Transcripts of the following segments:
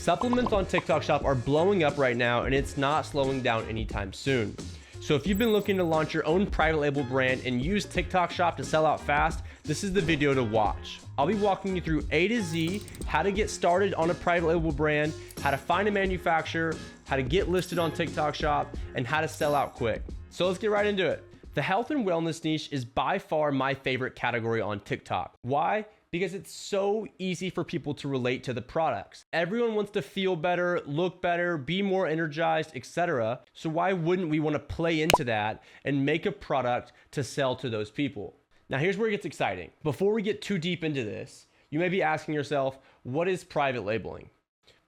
Supplements on TikTok Shop are blowing up right now, and it's not slowing down anytime soon. So if you've been looking to launch your own private label brand and use TikTok Shop to sell out fast, this is the video to watch. I'll be walking you through A to Z, how to get started on a private label brand, how to find a manufacturer, how to get listed on TikTok Shop, and how to sell out quick. So let's get right into it. The health and wellness niche is by far my favorite category on TikTok. Why? Because it's so easy for people to relate to the products. Everyone wants to feel better, look better, be more energized, etc. So why wouldn't we want to play into that and make a product to sell to those people? Now here's where it gets exciting. Before we get too deep into this, you may be asking yourself, what is private labeling?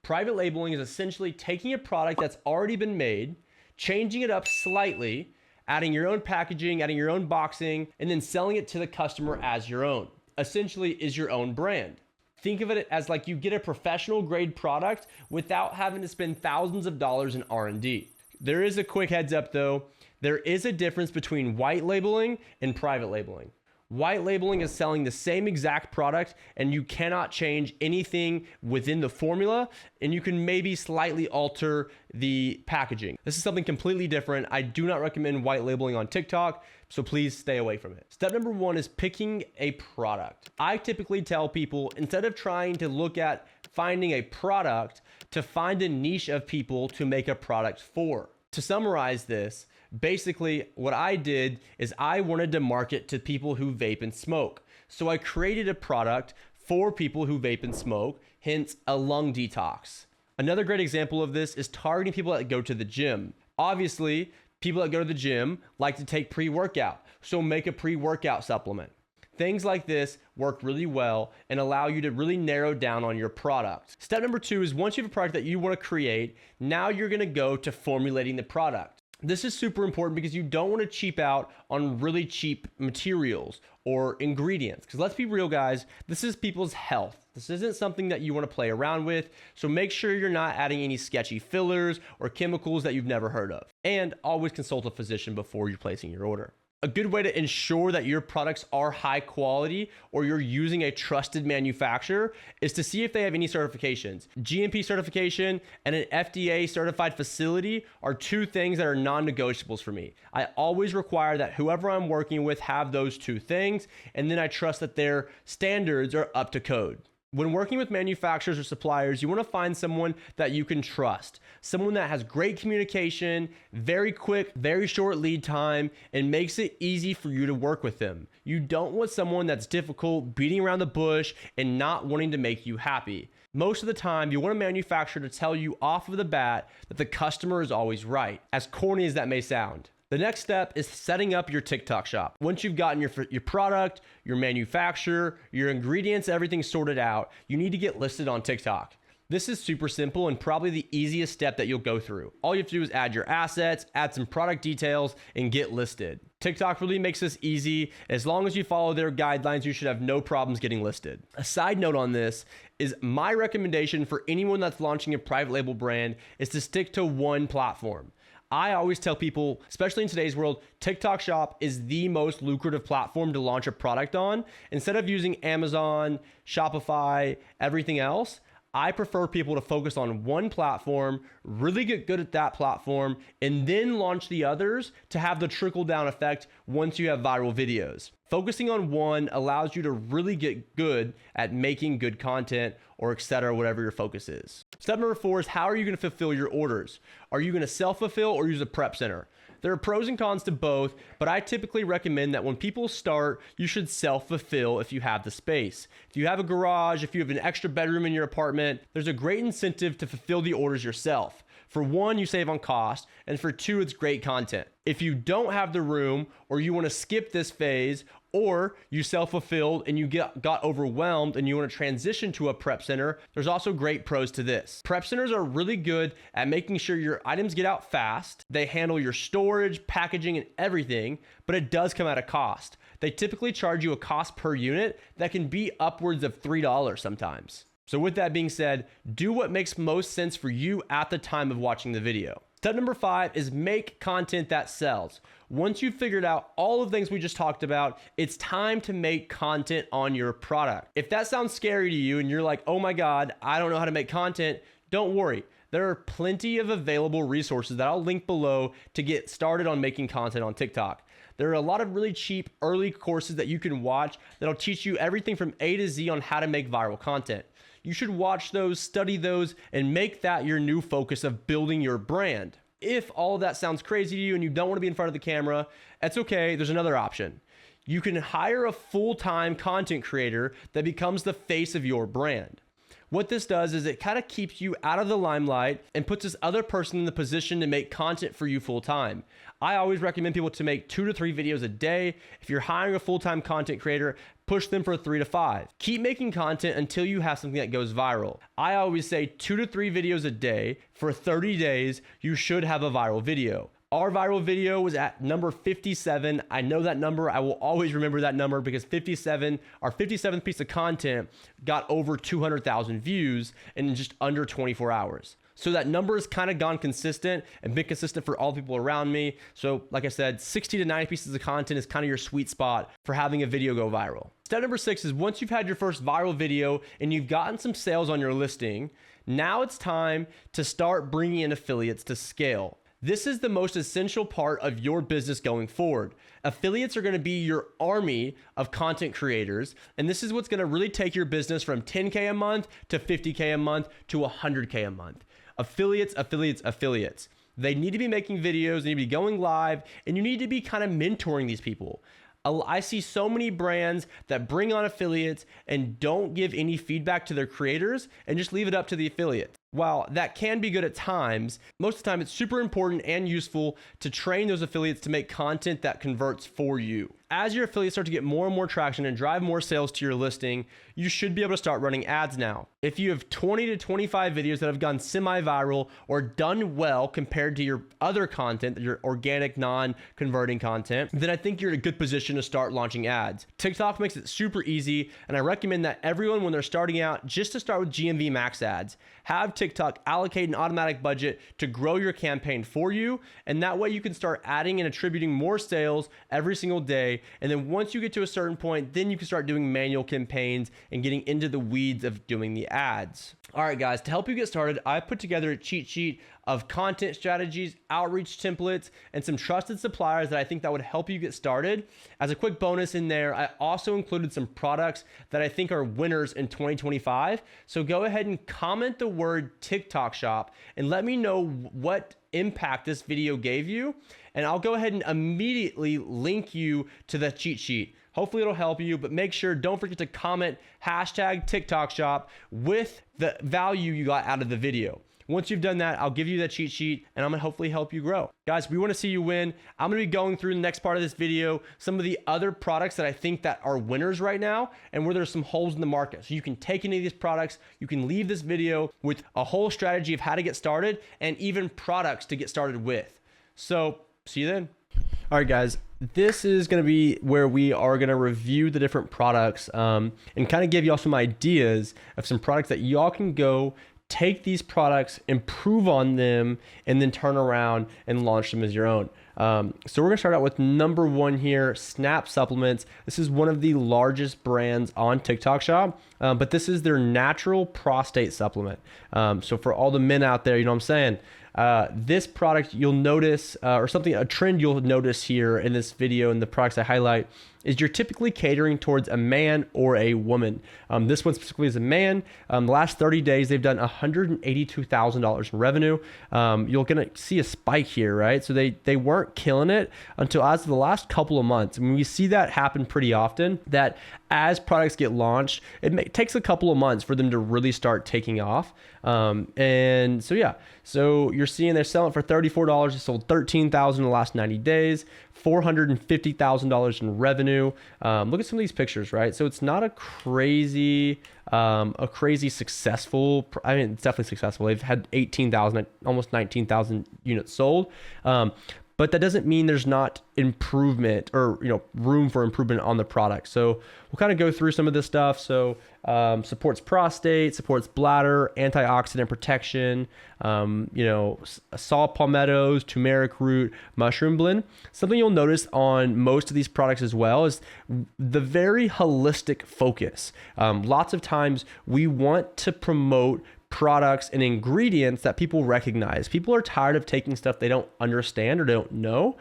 Private labeling is essentially taking a product that's already been made, changing it up slightly, adding your own packaging, adding your own boxing, and then selling it to the customer as your own. Essentially is your own brand. Think of it as like you get a professional grade product without having to spend thousands of dollars in R&D. There is a quick heads up though. There is a difference between white labeling and private labeling. White labeling is selling the same exact product and you cannot change anything within the formula, and you can maybe slightly alter the packaging. This is something completely different. I do not recommend white labeling on TikTok, so please stay away from it. Step number one is picking a product. I typically tell people, instead of trying to look at finding a product, to find a niche of people to make a product for. To summarize this, basically what I did is I wanted to market to people who vape and smoke. So I created a product for people who vape and smoke, hence a lung detox. Another great example of this is targeting people that go to the gym. Obviously, people that go to the gym like to take pre-workout, so make a pre-workout supplement. Things like this work really well and allow you to really narrow down on your product. Step number two is once you have a product that you want to create, now you're going to go to formulating the product. This is super important because you don't want to cheap out on really cheap materials or ingredients. Because let's be real, guys, this is people's health. This isn't something that you want to play around with. So make sure you're not adding any sketchy fillers or chemicals that you've never heard of. And always consult a physician before you're placing your order. A good way to ensure that your products are high quality or you're using a trusted manufacturer is to see if they have any certifications. GMP certification and an FDA certified facility are two things that are non-negotiables for me. I always require that whoever I'm working with have those two things, and then I trust that their standards are up to code. When working with manufacturers or suppliers, you want to find someone that you can trust, someone that has great communication, very quick, very short lead time, and makes it easy for you to work with them. You don't want someone that's difficult, beating around the bush, and not wanting to make you happy. Most of the time, you want a manufacturer to tell you off of the bat that the customer is always right, as corny as that may sound. The next step is setting up your TikTok shop. Once you've gotten your product, your manufacturer, your ingredients, everything sorted out, you need to get listed on TikTok. This is super simple and probably the easiest step that you'll go through. All you have to do is add your assets, add some product details, and get listed. TikTok really makes this easy. As long as you follow their guidelines, you should have no problems getting listed. A side note on this is my recommendation for anyone that's launching a private label brand is to stick to one platform. I always tell people, especially in today's world, TikTok Shop is the most lucrative platform to launch a product on. Instead of using Amazon, Shopify, everything else, I prefer people to focus on one platform, really get good at that platform, and then launch the others to have the trickle down effect once you have viral videos. Focusing on one allows you to really get good at making good content or etc., whatever your focus is. Step number four is how are you going to fulfill your orders? Are you going to self-fulfill or use a prep center? There are pros and cons to both, but I typically recommend that when people start, you should self-fulfill if you have the space. If you have a garage, if you have an extra bedroom in your apartment, there's a great incentive to fulfill the orders yourself. For one, you save on cost, and for two, it's great content. If you don't have the room or you want to skip this phase, or you self-fulfilled and you got overwhelmed and you want to transition to a prep center, there's also great pros to this. Prep centers are really good at making sure your items get out fast. They handle your storage, packaging, and everything, but it does come at a cost. They typically charge you a cost per unit that can be upwards of $3 sometimes. So with that being said, do what makes most sense for you at the time of watching the video. Step number 5 is make content that sells. Once you've figured out all of the things we just talked about, it's time to make content on your product. If that sounds scary to you and you're like, oh my God, I don't know how to make content, Don't worry. There are plenty of available resources that I'll link below to get started on making content on TikTok. There are a lot of really cheap early courses that you can watch that'll teach you everything from A to Z on how to make viral content. You should watch those, study those, and make that your new focus of building your brand. If all of that sounds crazy to you and you don't want to be in front of the camera, that's okay. There's another option. You can hire a full-time content creator that becomes the face of your brand. What this does is it kind of keeps you out of the limelight and puts this other person in the position to make content for you full time. I always recommend people to make 2 to 3 videos a day. If you're hiring a full-time content creator, push them for 3 to 5. Keep making content until you have something that goes viral. I always say 2 to 3 videos a day. For 30 days, you should have a viral video. Our viral video was at number 57. I know that number. I will always remember that number because 57, our 57th piece of content got over 200,000 views in just under 24 hours. So that number has kind of gone consistent and been consistent for all the people around me. So like I said, 60 to 90 pieces of content is kind of your sweet spot for having a video go viral. Step number 6 is once you've had your first viral video and you've gotten some sales on your listing, now it's time to start bringing in affiliates to scale. This is the most essential part of your business going forward. Affiliates are going to be your army of content creators, and this is what's going to really take your business from 10K a month to 50K a month to 100K a month. Affiliates, affiliates, affiliates. They need to be making videos, they need to be going live, and you need to be kind of mentoring these people. I see so many brands that bring on affiliates and don't give any feedback to their creators and just leave it up to the affiliate. While that can be good at times, most of the time it's super important and useful to train those affiliates to make content that converts for you. As your affiliates start to get more and more traction and drive more sales to your listing, you should be able to start running ads now. If you have 20 to 25 videos that have gone semi-viral or done well compared to your other content, your organic, non-converting content, then I think you're in a good position to start launching ads. TikTok makes it super easy, and I recommend that everyone, when they're starting out, just to start with GMV max ads. Have TikTok allocate an automatic budget to grow your campaign for you, and that way you can start adding and attributing more sales every single day. And then once you get to a certain point, then you can start doing manual campaigns and getting into the weeds of doing the ads. All right, guys, to help you get started, I put together a cheat sheet of content strategies, outreach templates, and some trusted suppliers that I think that would help you get started. As a quick bonus in there, I also included some products that I think are winners in 2025. So go ahead and comment the word TikTok Shop and let me know what impact this video gave you. And I'll go ahead and immediately link you to the cheat sheet. Hopefully it'll help you, but make sure, don't forget to comment hashtag TikTok Shop with the value you got out of the video. Once you've done that, I'll give you that cheat sheet and I'm gonna hopefully help you grow. Guys, we wanna see you win. I'm gonna be going through the next part of this video, some of the other products that I think that are winners right now and where there's some holes in the market. So you can take any of these products, you can leave this video with a whole strategy of how to get started and even products to get started with. So see you then. All right, guys, this is going to be where we are going to review the different products and kind of give y'all some ideas of some products that y'all can go take these products, improve on them, and then turn around and launch them as your own. So we're gonna start out with number 1 here, Snap Supplements. This is one of the largest brands on TikTok Shop, but this is their natural prostate supplement. So for all the men out there, you know what I'm saying? This product you'll notice, or something, a trend you'll notice here in this video and the products I highlight, is you're typically catering towards a man or a woman. This one specifically is a man. The last 30 days, they've done $182,000 in revenue. You're gonna see a spike here, right? So they weren't killing it until as of the last couple of months. I mean, we see that happen pretty often, that as products get launched, it takes a couple of months for them to really start taking off. And so, yeah, so you're seeing they're selling for $34. They sold $13,000 in the last 90 days, $450,000 in revenue. Look at some of these pictures, right? So it's not a crazy successful, I mean, it's definitely successful. They've had 18,000, almost 19,000 units sold. But that doesn't mean there's not improvement or, room for improvement on the product. So we'll kind of go through some of this stuff. So supports prostate, supports bladder, antioxidant protection, saw palmettos, turmeric root, mushroom blend. Something you'll notice on most of these products as well is the very holistic focus. Lots of times we want to promote products and ingredients that people recognize. People are tired of taking stuff they don't understand or don't know.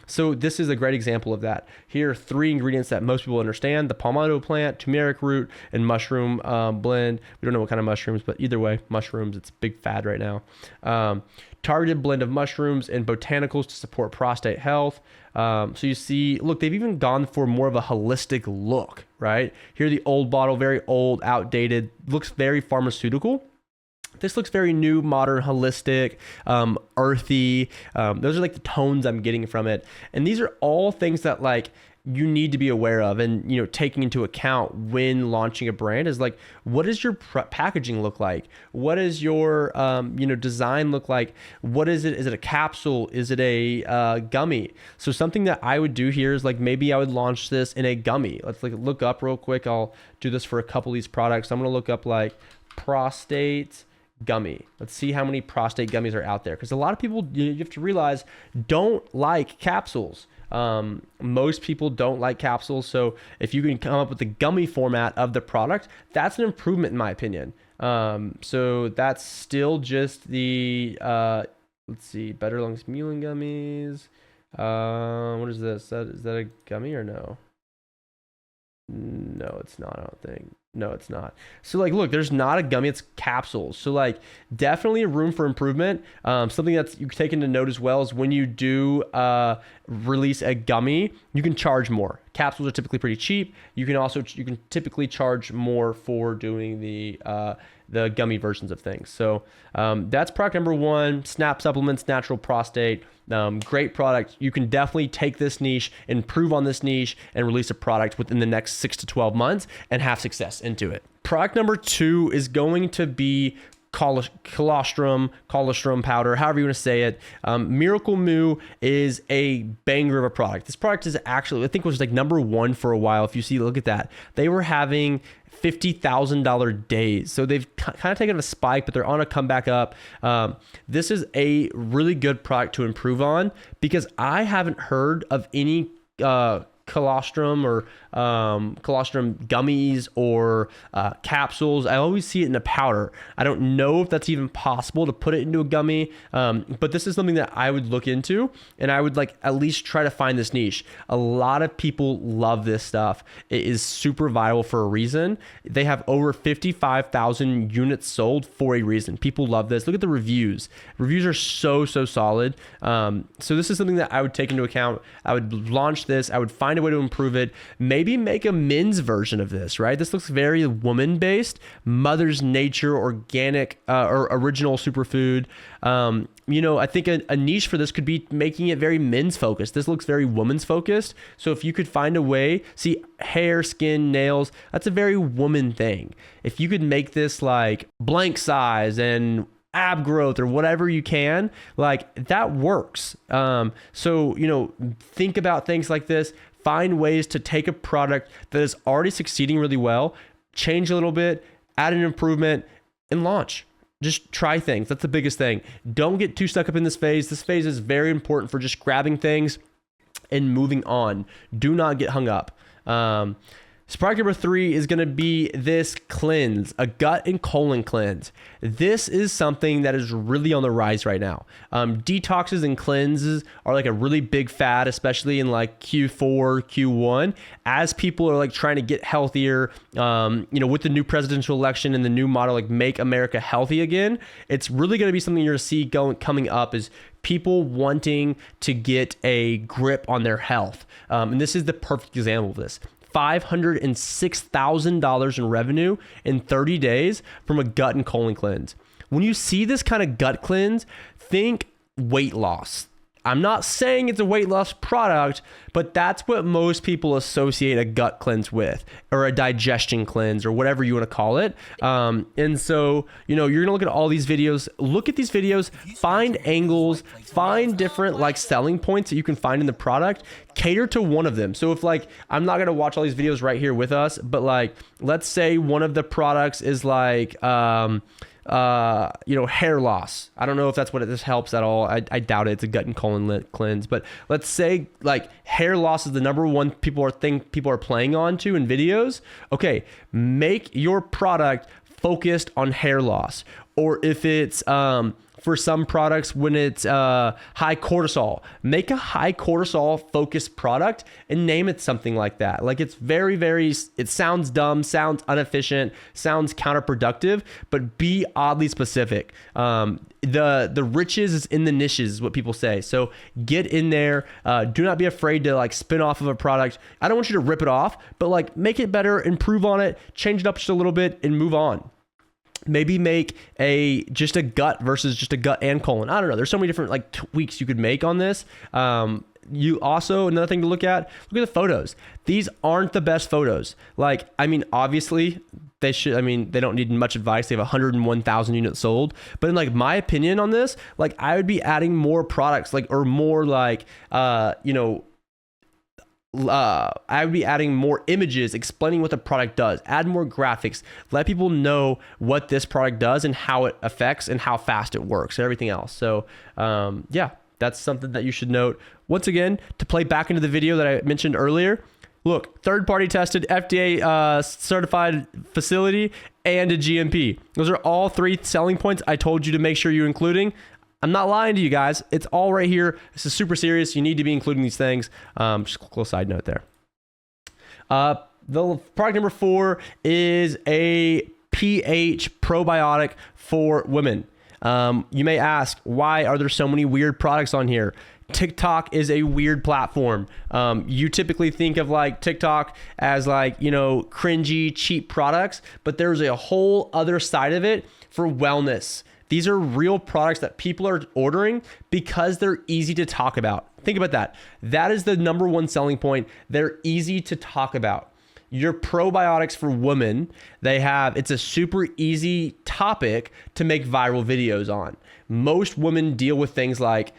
So this is a great example of that. Here are 3 ingredients that most people understand: the palmetto plant, turmeric root, and mushroom blend. We don't know what kind of mushrooms, but either way, mushrooms, it's a big fad right now. Targeted blend of mushrooms and botanicals to support prostate health. So you see, look, they've even gone for more of a holistic look, right? Here, the old bottle, very old, outdated, looks very pharmaceutical. This looks very new, modern, holistic, earthy. Those are like the tones I'm getting from it. And these are all things that like you need to be aware of and, you know, taking into account when launching a brand is like, what does your packaging look like? What does your, you know, design look like? What is it? Is it a capsule? Is it a gummy? So something that I would do here is like, maybe I would launch this in a gummy. Let's like look up real quick. I'll do this for a couple of these products. I'm going to look up like prostate gummy. Let's see how many prostate gummies are out there. Because a lot of people, you have to realize, don't like capsules. Most people don't like capsules. So if you can come up with the gummy format of the product, that's an improvement in my opinion. So that's still just the, let's see, Better Lungs Mulin gummies. What is this? Is that a gummy or no? No, it's not, I don't think. No, it's not. So like, look, there's not a gummy, it's capsules. So like definitely a room for improvement. Something that's you can take into note as well is when you do release a gummy, you can charge more. Capsules are typically pretty cheap. You can typically charge more for doing the gummy versions of things. So that's product number 1, Snap Supplements, Natural Prostate. Great product. You can definitely take this niche, improve on this niche, and release a product within the next 6 to 12 months and have success into it. Product number 2 is going to be colostrum powder, however you want to say it. Miracle Moo is a banger of a product. This product is actually, I think, was like number 1 for a while. If you see, look at that. They were having $50,000 days. So they've kind of taken a spike, but they're on a comeback up. This is a really good product to improve on because I haven't heard of any colostrum or colostrum gummies or capsules. I always see it in a powder. I don't know if that's even possible to put it into a gummy, but this is something that I would look into, and I would like at least try to find this niche. A lot of people love this stuff. It is super viral for a reason. They have over 55,000 units sold for a reason. People love this. Look at the reviews. Reviews are so solid. So this is something that I would take into account. I would launch this. I would find a way to improve it. Maybe make a men's version of this, right? This looks very woman-based, Mother's Nature, organic, or original superfood. You know, I think a niche for this could be making it very men's focused. This looks very woman's focused. So if you could find a way, see, hair, skin, nails, that's a very woman thing. If you could make this like blank size and ab growth or whatever you can, like that works. So, you know, think about things like this. Find ways to take a product that is already succeeding really well, change a little bit, add an improvement, and launch. Just try things. That's the biggest thing. Don't get too stuck up in this phase. This phase is very important for just grabbing things and moving on. Do not get hung up. So product number 3 is going to be this cleanse, a gut and colon cleanse. This is something that is really on the rise right now. Detoxes and cleanses are like a really big fad, especially in like Q4, Q1, as people are like trying to get healthier, you know, with the new presidential election and the new model, like Make America Healthy Again. It's really going to be something you're going to see coming up is people wanting to get a grip on their health. And this is the perfect example of this. $506,000 in revenue in 30 days from a gut and colon cleanse. When you see this kind of gut cleanse, think weight loss. I'm not saying it's a weight loss product, but that's what most people associate a gut cleanse with, or a digestion cleanse, or whatever you want to call it. And so, you know, you're gonna look at all these videos, look at these videos, find angles, find different like selling points that you can find in the product, cater to one of them. So if like, I'm not gonna watch all these videos right here with us, but like, let's say one of the products is like, you know, hair loss. I don't know if that's what this helps at all. I doubt it. It's a gut and colon cleanse, but let's say like hair loss is the number one people are playing on to in videos. Okay, make your product focused on hair loss, or if it's for some products when it's high cortisol, make a high cortisol focused product and name it something like that. Like it's very, it sounds dumb, sounds inefficient, sounds counterproductive, but be oddly specific. The riches is in the niches is what people say. So get in there. Do not be afraid to like spin off of a product. I don't want you to rip it off, but like make it better, improve on it, change it up just a little bit and move on. Maybe make just a gut versus just a gut and colon. I don't know. There's so many different like tweaks you could make on this. You also, another thing to look at the photos. These aren't the best photos. Like, I mean, obviously they should, I mean, they don't need much advice. They have 101,000 units sold, but in like my opinion on this, like I would be adding more products, like, or more like, I would be adding more images explaining what the product does, add more graphics, let people know what this product does and how it affects and how fast it works and everything else. So yeah, that's something that you should note. Once again, to play back into the video that I mentioned earlier, look, third-party tested, FDA certified facility and a GMP. Those are all 3 selling points I told you to make sure you're including. I'm not lying to you guys. It's all right here. This is super serious. You need to be including these things. Just a little side note there. The product number 4 is a pH probiotic for women. You may ask, why are there so many weird products on here? TikTok is a weird platform. You typically think of like TikTok as like, cringy, cheap products, but there's a whole other side of it for wellness. These are real products that people are ordering because they're easy to talk about. Think about that. That is the number 1 selling point. They're easy to talk about. Your probiotics for women, it's a super easy topic to make viral videos on. Most women deal with things like,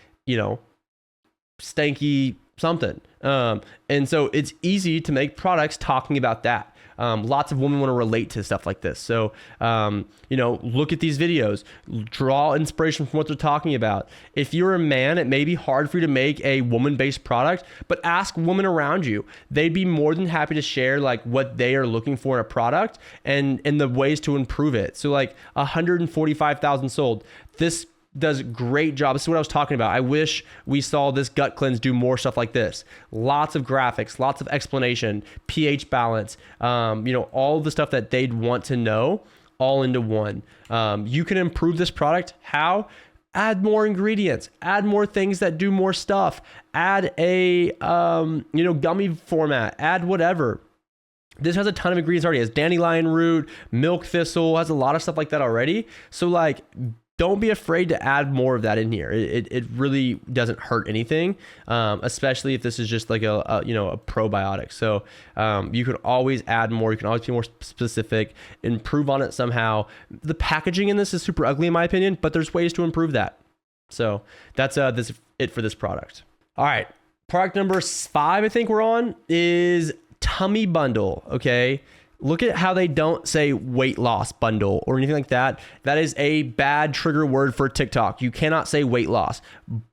stanky something. And so it's easy to make products talking about that. Lots of women want to relate to stuff like this. So, look at these videos, draw inspiration from what they're talking about. If you're a man, it may be hard for you to make a woman-based product, but ask women around you. They'd be more than happy to share like what they are looking for in a product and the ways to improve it. So like 145,000 sold. This does a great job. This is what I was talking about. I wish we saw this gut cleanse do more stuff like this. Lots of graphics, lots of explanation, pH balance, all the stuff that they'd want to know all into one. You can improve this product. How? Add more ingredients, add more things that do more stuff, add a, gummy format, add whatever. This has a ton of ingredients already. It has dandelion root, milk thistle, has a lot of stuff like that already. So like, don't be afraid to add more of that in here. It really doesn't hurt anything, especially if this is just like a probiotic. So you can always add more. You can always be more specific, improve on it somehow. The packaging in this is super ugly in my opinion, but there's ways to improve that. So that's it for this product. All right, product number 5 I think we're on is tummy bundle. Okay. Look at how they don't say weight loss bundle or anything like that. That is a bad trigger word for TikTok. You cannot say weight loss,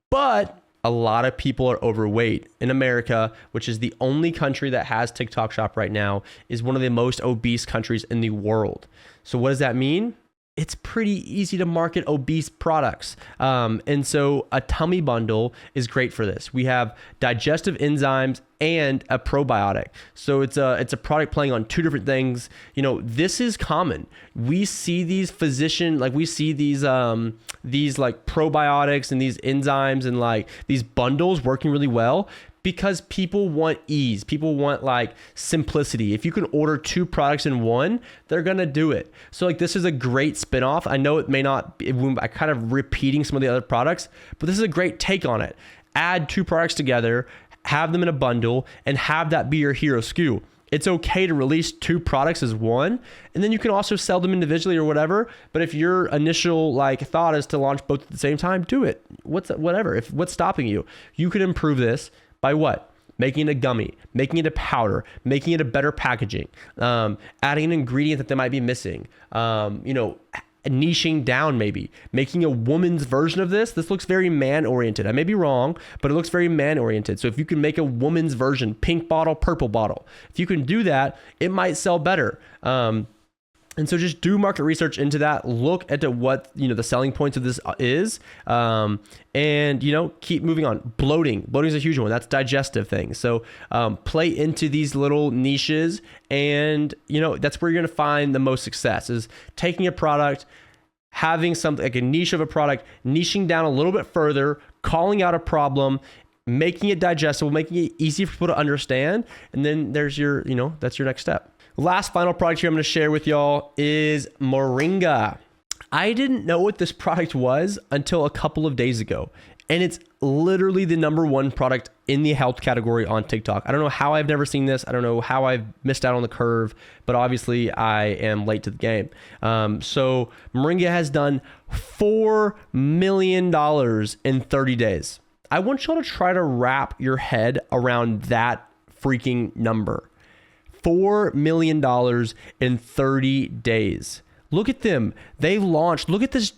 but a lot of people are overweight in America, which is the only country that has TikTok Shop right now, is one of the most obese countries in the world. So what does that mean? It's pretty easy to market obese products. And so a tummy bundle is great for this. We have digestive enzymes and a probiotic. So it's a product playing on 2 different things. This is common. We see these these like probiotics and these enzymes and like these bundles working really well because people want ease. People want like simplicity. If you can order 2 products in one, they're going to do it. So like this is a great spinoff. I know it may not be, I kind of repeating some of the other products, but this is a great take on it. Add 2 products together, have them in a bundle, and have that be your hero SKU. It's okay to release 2 products as one, and then you can also sell them individually or whatever. But if your initial like thought is to launch both at the same time, do it. What's stopping you? You can improve this by what? Making it a gummy, making it a powder, making it a better packaging, adding an ingredient that they might be missing, niching down, maybe making a woman's version of this. This looks very man-oriented. I may be wrong, but it looks very man-oriented. So if you can make a woman's version, pink bottle, purple bottle, if you can do that, it might sell better. And so just do market research into that. Look at what, the selling points of this is, and, keep moving on. Bloating is a huge one. That's digestive things. So play into these little niches, and, that's where you're going to find the most success, is taking a product, having something like a niche of a product, niching down a little bit further, calling out a problem, making it digestible, making it easy for people to understand. And then there's your, that's your next step. Last final product here I'm going to share with y'all is Moringa. I didn't know what this product was until a couple of days ago, and it's literally the #1 product in the health category on TikTok. I don't know how I've never seen this. I don't know how I've missed out on the curve, but obviously I am late to the game. So Moringa has done $4 million in 30 days. I want y'all to try to wrap your head around that freaking number. $4 million in 30 days. Look at them. They launched. Look at this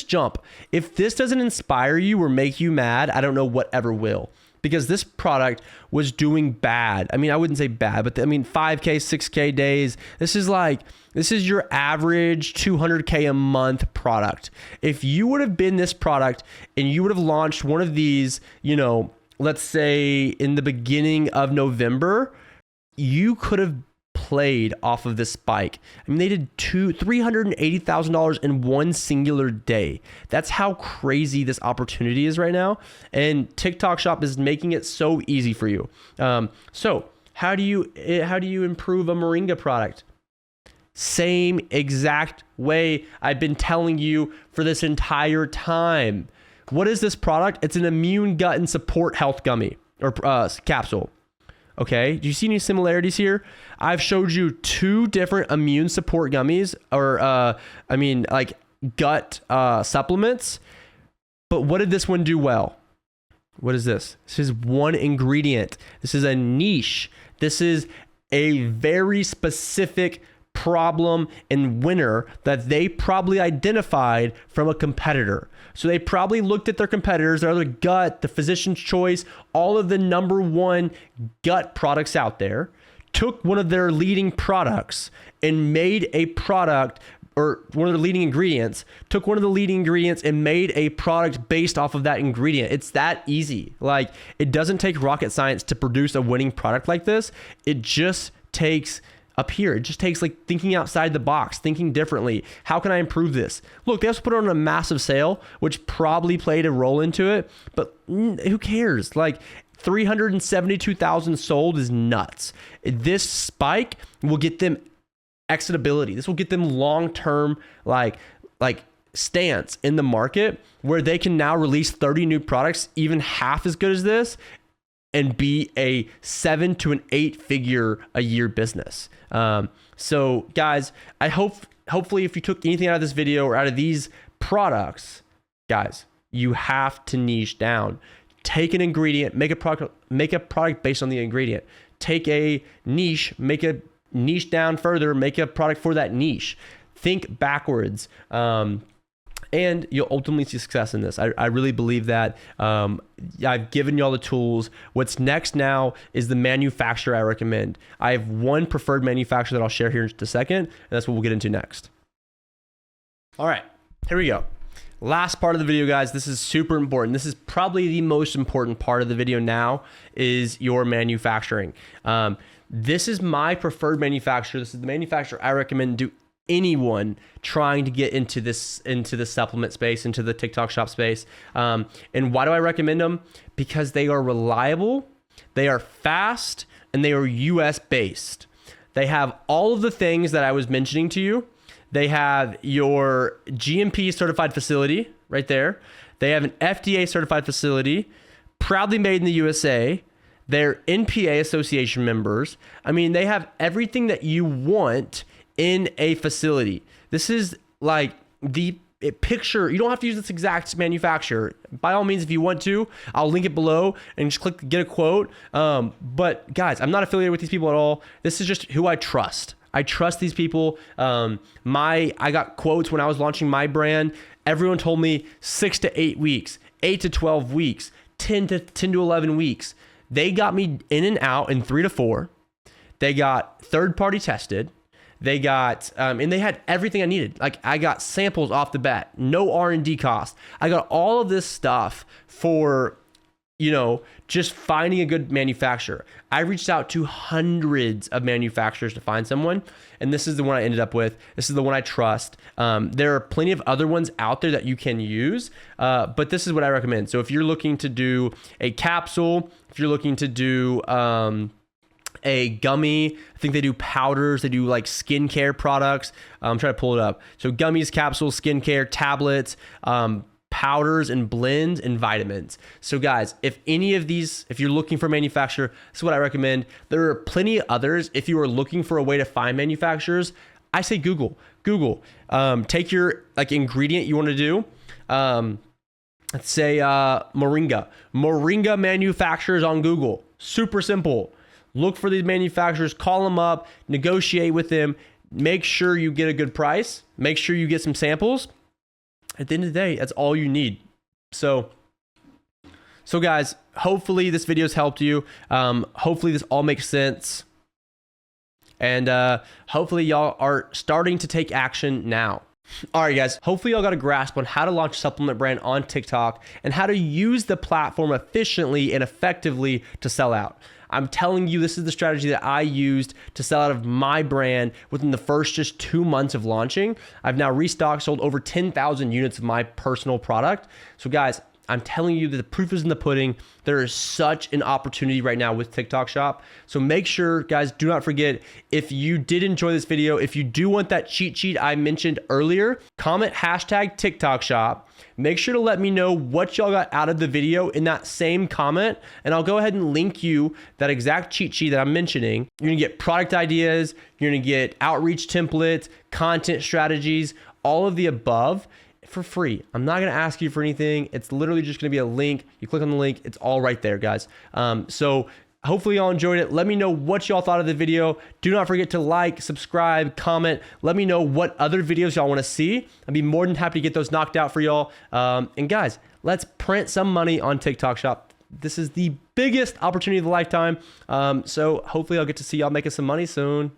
jump. If this doesn't inspire you or make you mad, I don't know what ever will. Because this product was doing bad. I mean, I wouldn't say bad, but 5K, 6K days. This is your average 200K a month product. If you would have been this product and you would have launched one of these, let's say in the beginning of November, you could have played off of this spike. I mean, they did $380,000 in one singular day. That's how crazy this opportunity is right now. And TikTok Shop is making it so easy for you. So how do you improve a Moringa product? Same exact way I've been telling you for this entire time. What is this product? It's an immune gut and support health gummy or capsule. Okay, do you see any similarities here? I've showed you 2 different immune support gummies, or like gut supplements. But what did this one do well? What is this? This is one ingredient. This is a niche. This is a very specific problem and winner that they probably identified from a competitor. So they probably looked at their competitors, their other gut, the physician's choice, all of the #1 gut products out there, took one of their leading products and made a product, or one of the leading ingredients, took one of the leading ingredients and made a product based off of that ingredient. It's that easy. Like, it doesn't take rocket science to produce a winning product like this. It just takes it just takes thinking outside the box, thinking differently. How can I improve this? Look, they also put it on a massive sale, which probably played a role into it, but who cares? 372,000 sold is nuts. This spike will get them exitability. This will get them long-term stance in the market, where they can now release 30 new products, even half as good as this, and be a 7 to an 8 figure a year business. So guys, hopefully if you took anything out of this video or out of these products, guys, you have to niche down. Take an ingredient, make a product based on the ingredient. Take a niche, make a niche down further, make a product for that niche. Think backwards. And you'll ultimately see success in this. I really believe that. I've given you all the tools. What's next now is the manufacturer I recommend. I have one preferred manufacturer that I'll share here in just a second, and that's what we'll get into next. All right, here we go. Last part of the video, guys. This is super important. This is probably the most important part of the video now, is your manufacturing. This is my preferred manufacturer. This is the manufacturer I recommend do anyone trying to get into the supplement space, into the TikTok Shop space. And why do I recommend them? Because they are reliable, they are fast, and they are US based. They have all of the things that I was mentioning to you. They have your GMP certified facility right there. They have an FDA certified facility, proudly made in the USA. They're NPA association members. I mean, they have everything that you want in a facility. This is like the picture. You don't have to use this exact manufacturer. By all means, if you want to, I'll link it below and just click get a quote. But guys, I'm not affiliated with these people at all. This is just who I trust. I trust these people. I got quotes when I was launching my brand. Everyone told me 6 to 8 weeks, 8 to 12 weeks, 10 to 11 weeks. They got me in and out in 3 to 4. They got third-party tested. They got, and they had everything I needed. Like I got samples off the bat, no R&D cost. I got all of this stuff for, you know, just finding a good manufacturer. I reached out to hundreds of manufacturers to find someone, and this is the one I ended up with. This is the one I trust. There are plenty of other ones out there that you can use, but this is what I recommend. So if you're looking to do a capsule, if you're looking to do a gummy, I think they do powders, they do like skincare products. I'm trying to pull it up. So gummies, capsules, skincare, tablets, powders and blends and vitamins. So guys, if any of these, if you're looking for a manufacturer, this is what I recommend. There are plenty of others. If you are looking for a way to find manufacturers, I say Google. Take your like ingredient you want to do. Let's say Moringa manufacturers on Google. Super simple. Look for these manufacturers, call them up, negotiate with them, make sure you get a good price, make sure you get some samples. At the end of the day, that's all you need. So guys, hopefully this video's helped you. Hopefully this all makes sense. And hopefully y'all are starting to take action now. All right, guys, hopefully y'all got a grasp on how to launch a supplement brand on TikTok and how to use the platform efficiently and effectively to sell out. I'm telling you, this is the strategy that I used to sell out of my brand within the first just 2 months of launching. I've now restocked, sold over 10,000 units of my personal product. So guys, I'm telling you that the proof is in the pudding. There is such an opportunity right now with TikTok Shop. So make sure, guys, do not forget, if you did enjoy this video, if you do want that cheat sheet I mentioned earlier, comment hashtag TikTok Shop. Make sure to let me know what y'all got out of the video in that same comment, and I'll go ahead and link you that exact cheat sheet that I'm mentioning. You're gonna get product ideas, you're gonna get outreach templates, content strategies, all of the above for free. I'm not gonna ask you for anything. It's literally just gonna be a link. You click on the link, it's all right there, guys. So hopefully y'all enjoyed it. Let me know what y'all thought of the video. Do not forget to like, subscribe, comment. Let me know what other videos y'all wanna see. I'd be more than happy to get those knocked out for y'all. And guys, let's print some money on TikTok Shop. This is the biggest opportunity of a lifetime. So hopefully I'll get to see y'all making some money soon.